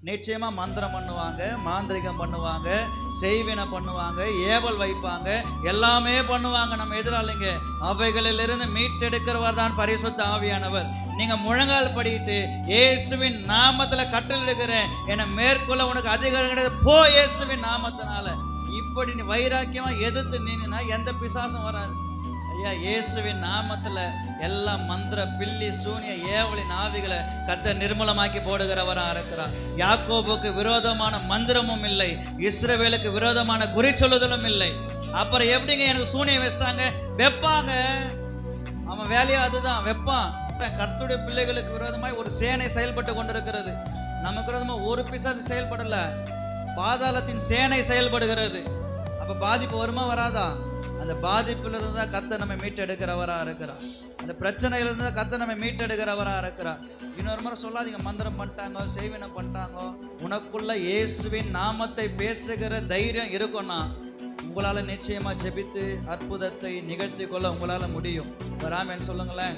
நிச்சயமா மந்திரம் பண்ணுவாங்க, மாந்திரிகம் பண்ணுவாங்க, செய்வினை பண்ணுவாங்க, ஏவல் வைப்பாங்க, எல்லாமே பண்ணுவாங்க நம்ம எதிராளிங்க. அவைகளிலிருந்து மீட்டெடுக்கிறவர் தான் பரிசுத்த ஆவியானவர். நீங்க முழங்கால் படிட்டு இயேசுவின் நாமத்துல கட்டளையிடுகிறேன், என்னை மேற்கொள்ள உனக்கு அதிகாரம் கிடையாது, போ இயேசுவின் நாமத்தினால. இப்படி நீ வைராக்கியமா எதிர்த்து நின்னா எந்த பிசாசும் வராது. ஐயா, இயேசுவின் நாமத்துல எல்லா மந்திர பில்லி சூனிய ஏவலின் ஆவிகளை கர்த்தர் நிர்மூலமாக்கி போடுகிறவரா இருக்கிறார். யாக்கோபுக்கு விரோதமான மந்திரமும் இல்லை, இஸ்ரவேலுக்கு விரோதமான குறி சொல்லுதலும் இல்லை. அப்புறம் எப்படிங்க எனக்கு சூனியம் வச்சிட்டாங்க? வைப்பாங்க, அவன் வேலையா அதுதான், வைப்பான். கர்த்தருடைய பிள்ளைகளுக்கு விரோதமாய் ஒரு சேனை செயல்பட்டு கொண்டிருக்கிறது. நமக்கு விரோதமா ஒரு பிசாசு செயல்படல, பாதாளத்தின் சேனை செயல்படுகிறது. அப்ப பாதிப்பு வருமா வராதா? அந்த பாதிப்புல இருந்தா கர்த்தர் நம்ம மீட்டெடுக்கிறவரா இருக்கிறார். அந்த பிரச்சனையில இருந்தா கர்த்தர் நம்ம மீட்டெடுக்கிறவரா இருக்கிறார். இன்னொரு முறை சொல்லாதீங்க மந்திரம் பண்ணிட்டாங்க, செய்வினை பண்ணிட்டாங்க. உனக்குள்ள இயேசுவின் நாமத்தை பேசுகிற தைரியம் இருக்கும்னா உங்களால நிச்சயமா ஜெபித்து அற்புதத்தை நிகழ்த்தி கொள்ள உங்களால முடியும். வராமன்னு சொல்லுங்களேன்.